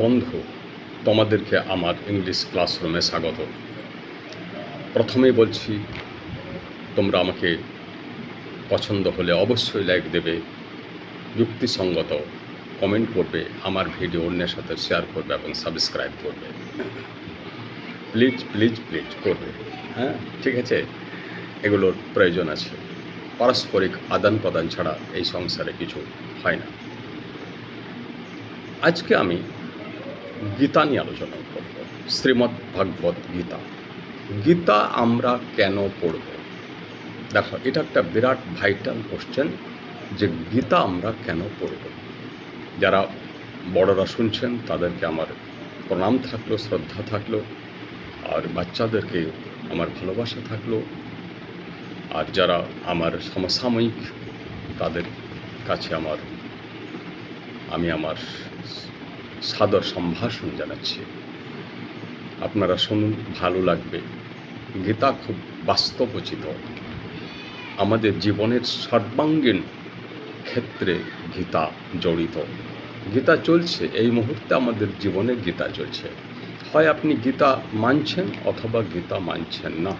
বন্ধু, তোমাদেরকে আমার ইংলিশ ক্লাসরুমে স্বাগত। প্রথমেই বলছি, তোমরা আমাকে পছন্দ হলে অবশ্যই লাইক দেবে, যুক্তিসঙ্গত কমেন্ট করবে, আমার ভিডিও অন্যের সাথে শেয়ার করবে এবং সাবস্ক্রাইব করবে। প্লিজ প্লিজ প্লিজ করবে। হ্যাঁ, ঠিক আছে, এগুলোর প্রয়োজন আছে। পারস্পরিক আদান প্রদান ছাড়া এই সংসারে কিছু হয় না। আজকে আমি গীতা নিয়ে আলোচনা করব। শ্রীমদ্ ভাগবত গীতা। গীতা আমরা কেন পড়ব? দেখো, এটা একটা বিরাট ভাইটাল কোশ্চেন যে গীতা আমরা কেন পড়ব। যারা বড়রা শুনছেন তাদেরকে আমার প্রণাম থাকলো, শ্রদ্ধা থাকলো, আর বাচ্চাদেরকে আমার ভালোবাসা থাকলো, আর যারা আমার সমসাময়িক তাদের কাছে আমি আমার সাদর সম্ভাষণ জানাচ্ছি। আপনারা শুনুন, ভালো লাগবে। গীতা খুব বাস্তবোচিত, আমাদের জীবনের সর্বাঙ্গীন ক্ষেত্রে গীতা জড়িত। গীতা চলছে এই মুহূর্তে, আমাদের জীবনে গীতা চলছে। হয় আপনি গীতা মানছেন অথবা গীতা মানছেন না।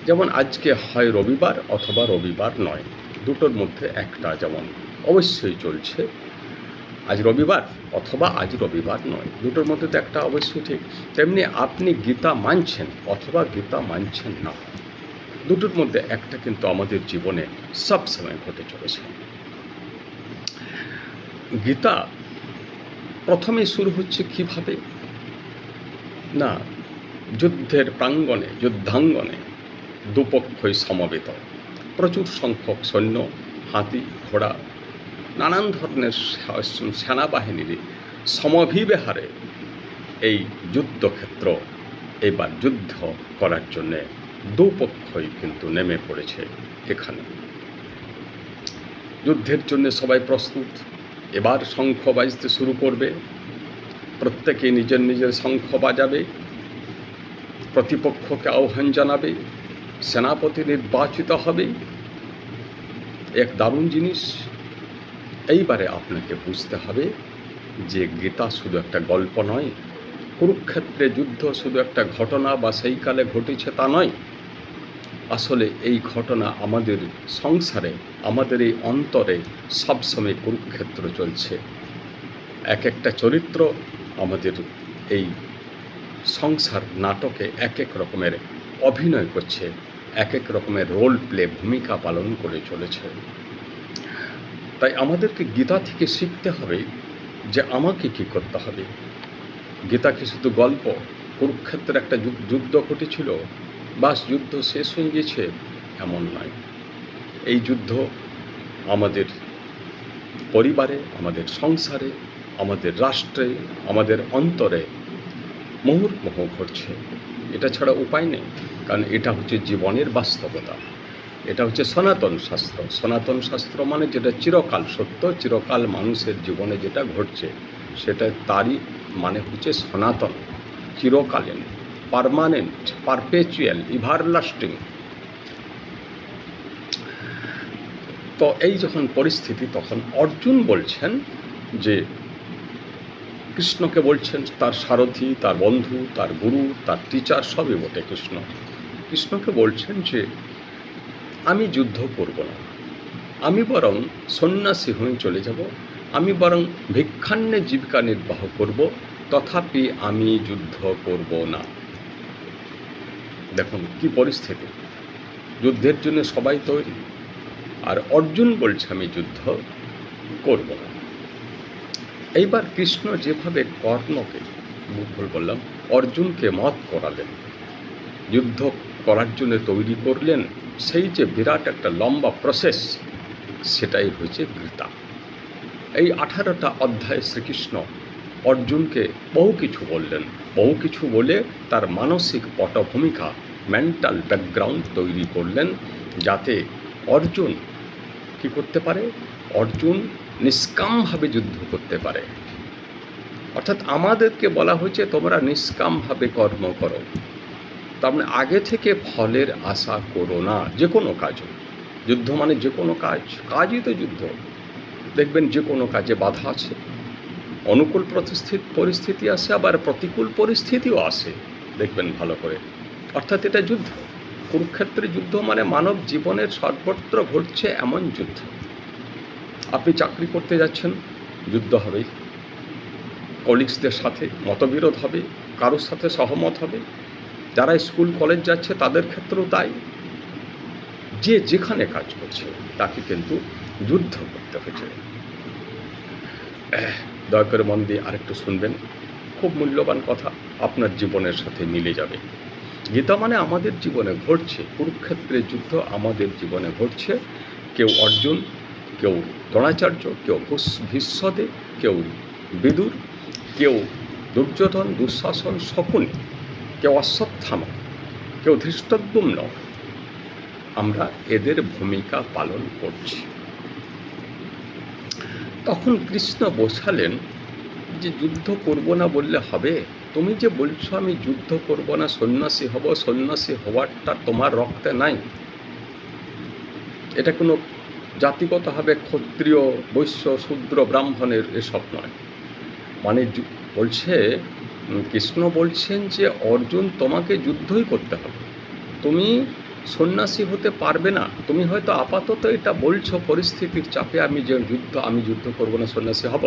যেমন আজকে হয় রবিবার অথবা রবিবার নয়, দুটোর মধ্যে একটা যেমন অবশ্যই চলছে। আজ রবিবার অথবা আজ রবিবার নয়, দুটোর মধ্যে তো একটা অবশ্যই ঠিক। তেমনি আপনি গীতা মানছেন অথবা গীতা মানছেন না, দুটোর মধ্যে একটা কিন্তু আমাদের জীবনে সবসময় ঘটে চলেছে। গীতা প্রথমে শুরু হচ্ছে কিভাবে না, যুদ্ধের প্রাঙ্গণে, যুদ্ধাঙ্গনে দুপক্ষই সমবেত, প্রচুর সংখ্যক সৈন্য, হাতি, ঘোড়া, নানান ধরনের সেনাবাহিনীর সমভিব্যাহারে এই যুদ্ধক্ষেত্র এবার যুদ্ধ করার জন্যে দুপক্ষই কিন্তু নেমে পড়েছে। এখানে যুদ্ধের জন্য সবাই প্রস্তুত। এবার শঙ্খ বাজতে শুরু করবে, প্রত্যেকে নিজের নিজের শঙ্খ বাজাবে, প্রতিপক্ষকে আহ্বান জানাবে, সেনাপতি নির্বাচিত হবে। এক দারুণ জিনিস। এইবারে আপনাকে বুঝতে হবে যে গীতা শুধু একটা গল্প নয়, কুরুক্ষেত্রে যুদ্ধ শুধু একটা ঘটনা বা সেই কালে ঘটেছে তা নয়। আসলে এই ঘটনা আমাদের সংসারে, আমাদের এই অন্তরে সবসময় কুরুক্ষেত্র চলছে। এক একটা চরিত্র আমাদের এই সংসার নাটকে এক এক রকমের অভিনয় করছে, এক এক রকমের রোল প্লে, ভূমিকা পালন করে চলেছে। তাই আমাদেরকে গীতা থেকে শিখতে হবে যে আমাকে কী করতে হবে। গীতা কি শুধু গল্প? কুরুক্ষেত্রে একটা যুদ্ধ ঘটেছিল, বাস যুদ্ধ শেষ হয়ে গেছে, এমন নয়। এই যুদ্ধ আমাদের পরিবারে, আমাদের সংসারে, আমাদের রাষ্ট্রে, আমাদের অন্তরে মুহুর্মুহু ঘটছে। এটা ছাড়া উপায় নেই, কারণ এটা হচ্ছে জীবনের বাস্তবতা। এটা হচ্ছে সনাতন শাস্ত্র। সনাতন শাস্ত্র মানে যেটা চিরকাল সত্য, চিরকাল মানুষের জীবনে যেটা ঘটছে সেটা তারই মানে হচ্ছে সনাতন, চিরকালীন, পার্মানেন্ট, পারপেচুয়াল, এভারলাস্টিং। তো এই যখন পরিস্থিতি, তখন অর্জুন বলছেন যে কৃষ্ণকে বলছেন, তার সারথি, তার বন্ধু, তার গুরু, তার টিচার সবই বটে কৃষ্ণ। কৃষ্ণকে বলছেন যে আমি যুদ্ধ করব না, আমি বরং সন্ন্যাসী হয়ে চলে যাব, আমি বরং ভিক্ষান্নে জীবিকা নির্বাহ করব, তথাপি আমি যুদ্ধ করব না। দেখুন কি পরিস্থিতি, যুদ্ধের জন্য সবাই তৈরি, আর অর্জুন বলছে আমি যুদ্ধ করব না। এইবার কৃষ্ণ যেভাবে কর্ণকে, ভুল বললাম, অর্জুনকে মত করালেন, যুদ্ধ করার জন্য তৈরি করলেন, সেই যে বিরাট একটা লম্বা প্রসেস, সেটাই হয়েছে গীতা। এই 18টা অধ্যায়ে শ্রীকৃষ্ণ অর্জুনকে বহু কিছু বললেন, বহু কিছু বলে তার মানসিক পটভূমিকা, মেন্টাল ব্যাকগ্রাউন্ড তৈরি করলেন, যাতে অর্জুন কী করতে পারে, অর্জুন নিষ্কামভাবে যুদ্ধ করতে পারে। অর্থাৎ আমাদেরকে বলা হয়েছে তোমরা নিষ্কামভাবে কর্ম করো, তার মানে আগে থেকে ফলের আশা করো না। যে কোনো কাজ, যুদ্ধ মানে যে কোনো কাজই তো যুদ্ধ। দেখবেন যে কোনো কাজে বাধা আছে, অনুকূল পরিস্থিতি আসে, আবার প্রতিকূল পরিস্থিতিও আসে, দেখবেন ভালো করে। অর্থাৎ এটা যুদ্ধ। কুরুক্ষেত্রের যুদ্ধ মানে মানব জীবনের সর্বত্র ঘটছে এমন যুদ্ধ। আপনি চাকরি করতে যাচ্ছেন, যুদ্ধ হবেই। কলিগসদের সাথে মতবিরোধ হবে, কারোর সাথে সহমত হবে। যারা স্কুল কলেজ যাচ্ছে তাদের ক্ষেত্রেও তাই। যে যেখানে কাজ করছে তাকে কিন্তু যুদ্ধ করতে হচ্ছে। দয়া করে মন দিয়ে আরেকটু শুনবেন, খুব মূল্যবান কথা, আপনার জীবনের সাথে মিলে যাবে। গীতা মানে আমাদের জীবনে ঘটছে, কুরুক্ষেত্রের যুদ্ধ আমাদের জীবনে ঘটছে। কেউ অর্জুন, কেউ দ্রোণাচার্য, কেউ ভীষ্মদেব, কেউ বিদুর, কেউ দুর্যোধন, দুঃশাসন, শকুনি, কেউ অশ্বত্থামা, কেউ ধৃষ্টদ্যুম্ন। আমরা এদের ভূমিকা পালন করছি। তখন কৃষ্ণ বোঝালেন যে যুদ্ধ করব না বললে হবে? তুমি যে বলছো আমি যুদ্ধ করব না, সন্ন্যাসী হব, সন্ন্যাসী হওয়ারটা তোমার রক্তে নাই। এটা কোনো জাতিগতভাবে ক্ষত্রিয়, বৈশ্য, শূদ্র, ব্রাহ্মণের এসব নয়। মানে বলছে, কৃষ্ণ বলছেন যে অর্জুন তোমাকে যুদ্ধই করতে হবে, তুমি সন্ন্যাসী হতে পারবে না। তুমি হয়তো আপাতত এটা বলছো পরিস্থিতির চাপে, আমি যুদ্ধ করব না, সন্ন্যাসী হব,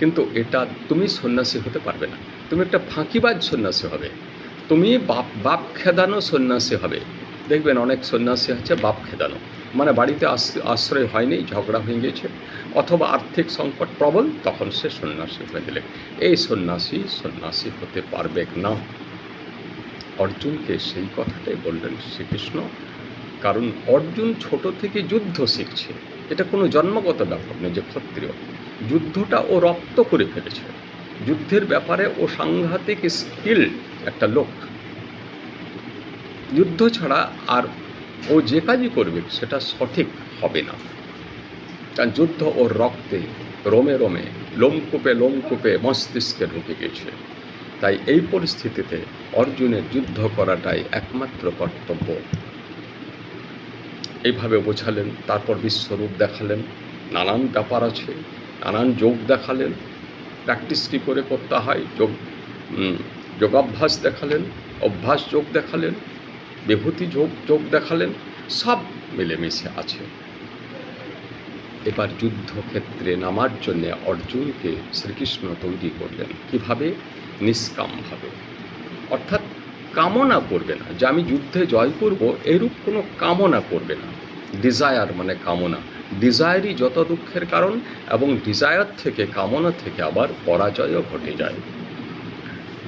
কিন্তু এটা তুমি সন্ন্যাসী হতে পারবে না। তুমি একটা ফাঁকিবাজ সন্ন্যাসী হবে, তুমি বাপ খেদানো সন্ন্যাসী হবে। দেখবেন অনেক সন্ন্যাসী আছে বাপ খেদানো, মানে বাড়িতে আশ্রয় হয়নি, ঝগড়া হয়ে গেছে, অথবা আর্থিক সংকট প্রবল, তখন সে সন্ন্যাসী হয়ে গেলে। এই সন্ন্যাসী হতে পারবে না। অর্জুনকে সেই কথাটাই বললেন শ্রীকৃষ্ণ, কারণ অর্জুন ছোট থেকে যুদ্ধ শিখছে। এটা কোনো জন্মগত ব্যাপার নেই যে ক্ষত্রিয়। যুদ্ধটা ও রপ্ত করে ফেলেছে, যুদ্ধের ব্যাপারে ও সাংঘাতিক স্কিল একটা লোক। যুদ্ধ ছাড়া আর ও যে কাজই করবে সেটা সঠিক হবে না, কারণ যুদ্ধ ওর রক্তে, রোমে রোমে, লোমকূপে মস্তিষ্কে ঢুকে গেছে। তাই এই পরিস্থিতিতে অর্জুনের যুদ্ধ করাটাই একমাত্র কর্তব্য। এইভাবে বোঝালেন। তারপর বিশ্বরূপ দেখালেন, নানান ব্যাপার আছে, নানান যোগ দেখালেন, প্র্যাকটিস কী করে করতে হয়, যোগাভ্যাস দেখালেন, অভ্যাস যোগ দেখালেন, বিভূতি যোগ দেখালেন, সব মিলেমিশে আছে। এবার যুদ্ধক্ষেত্রে নামার জন্যে অর্জুনকে শ্রীকৃষ্ণ তৈরি করলেন। কীভাবে? নিষ্কামভাবে, অর্থাৎ কামনা করবে না যে আমি যুদ্ধে জয় করব, এরূপ কোনো কামনা করবে না। ডিজায়ার মানে কামনা, ডিজায়ারই যত দুঃখের কারণ, এবং ডিজায়ার থেকে, কামনা থেকে আবার পরাজয়ও ঘটে যায়।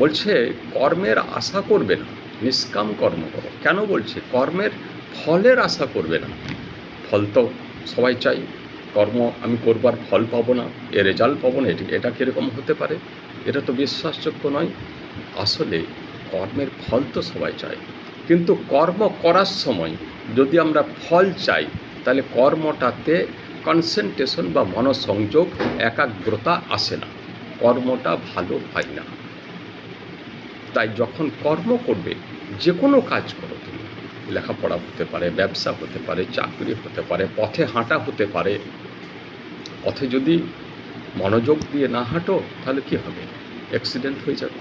বলছে কর্মের আশা করবে না, নিষ্কাম কর্ম করো। কেন বলছে? কর্মের ফলের আশা করবে না। ফল তো সবাই চাই, কর্ম আমি করবার ফল পাবো না, এর রেজাল্ট পাবো না, এটা কীরকম হতে পারে? এটা তো বিশ্বাসযোগ্য নয়। আসলে কর্মের ফল তো সবাই চায়, কিন্তু কর্ম করার সময় যদি আমরা ফল চাই, তাহলে কর্মটাতে কনসেন্ট্রেশন বা মনোসংযোগ, একাগ্রতা আসে না, কর্মটা ভালো হয় না। তাই যখন কর্ম করবে, যে কোনো কাজ করো তুমি, লেখাপড়া হতে পারে, ব্যবসা হতে পারে, চাকরি হতে পারে, পথে হাঁটা হতে পারে, পথে যদি মনোযোগ দিয়ে না হাঁটো তাহলে কী হবে? অ্যাক্সিডেন্ট হয়ে যাবে।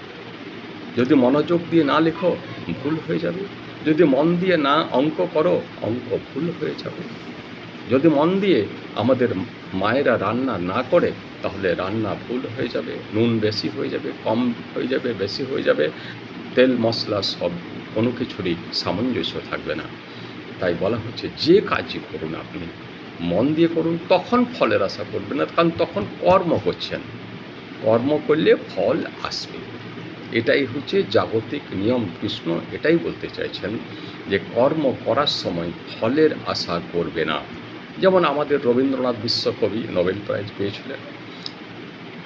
যদি মনোযোগ দিয়ে না লেখো, ভুল হয়ে যাবে। যদি মন দিয়ে না অঙ্ক করো, অঙ্ক ভুল হয়ে যাবে। যদি মন দিয়ে আমাদের মায়েরা রান্না না করে, তাহলে রান্না ভুল হয়ে যাবে, নুন বেশি হয়ে যাবে, কম হয়ে যাবে, বেশি হয়ে যাবে, তেল মশলা সব, কোনো কিছুরই সামঞ্জস্য থাকবে না। তাই বলা হচ্ছে যে কাজই করুন আপনি মন দিয়ে করুন, তখন ফলের আশা করবেন না, কারণ তখন কর্ম করছেন। কর্ম করলে ফল আসবে, এটাই হচ্ছে জাগতিক নিয়ম। কৃষ্ণ এটাই বলতে চাইছেন যে কর্ম করার সময় ফলের আশা করবে না। যেমন আমাদের রবীন্দ্রনাথ বিশ্বকবি নোবেল প্রাইজ পেয়েছিলেন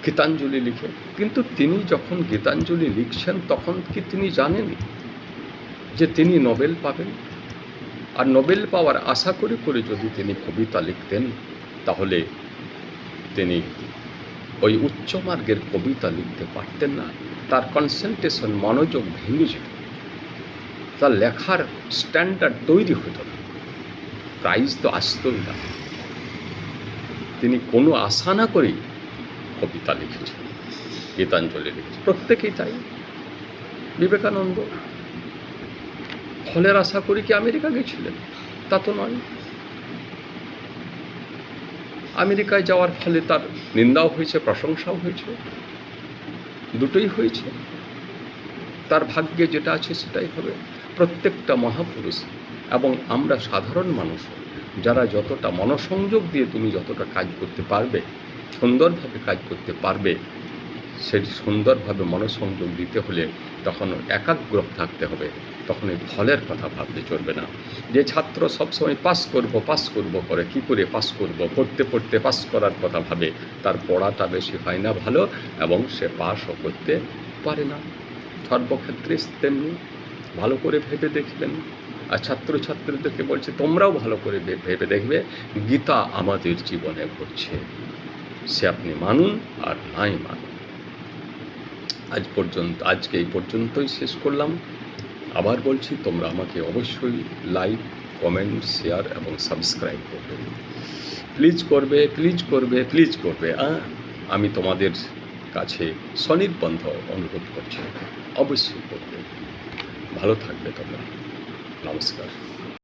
গীতাঞ্জলি লিখে, কিন্তু তিনি যখন গীতাঞ্জলি লিখছেন তখন কি তিনি জানেন যে তিনি নোবেল পাবেন? আর নোবেল পাওয়ার আশা করে করে যদি তিনি কবিতা লিখতেন, তাহলে তিনি ওই উচ্চ মার্গের কবিতা লিখতে পারতেন না। তার কনসেন্ট্রেশন, মনোযোগ ভেঙে যেত, তার লেখার স্ট্যান্ডার্ড তৈরি হতো না, প্রাইজ তো আসতই না। তিনি কোনো আশা না করেই কবিতা লিখেছে, গীতাঞ্জলি লিখেছে, প্রত্যেকেই তাই। বিবেকানন্দ ফলের আশা করি কি আমেরিকা গেছিলেন? তা তো নয়। আমেরিকায় যাওয়ার ফলে তার নিন্দাও হয়েছে, প্রশংসাও হয়েছে, দুটোই হয়েছে। তার ভাগ্যে যেটা আছে সেটাই হবে। প্রত্যেকটা মহাপুরুষ এবং আমরা সাধারণ মানুষ, যারা যতটা মনোসংযোগ দিয়ে তুমি যতটা কাজ করতে পারবে, সুন্দরভাবে কাজ করতে পারবে, সেটি সুন্দরভাবে মনোসংযোগ দিতে হলে তখন একাগ্র থাকতে হবে। তখন এই ফলের কথা ভাবতে চলবে না। যে ছাত্র সবসময় পাস করব করে কি করে পাস করব, পড়তে পড়তে পাস করার কথা ভাবে, তার পড়াটা বেশি হয় না ভালো, এবং সে পাসও করতে পারে না। সর্বক্ষেত্রে তেমনি ভালো করে ভেবে দেখবেন। আর ছাত্রছাত্রীদেরকে বলছে, তোমরাও ভালো করে ভেবে দেখবে, গীতা আমাদের জীবনে ঘটছে, সে আপনি মানুন আর নাই মানুন। আজকে এই পর্যন্তই শেষ করলাম। আবার বলছি, তোমরা আমাকে অবশ্যই লাইক, কমেন্ট, শেয়ার এবং সাবস্ক্রাইব করবে। প্লিজ করবে। আমি তোমাদের কাছে সনির্বন্ধ অনুরোধ করছি, অবশ্যই করবে। ভালো থাকবে তোমরা। নমস্কার।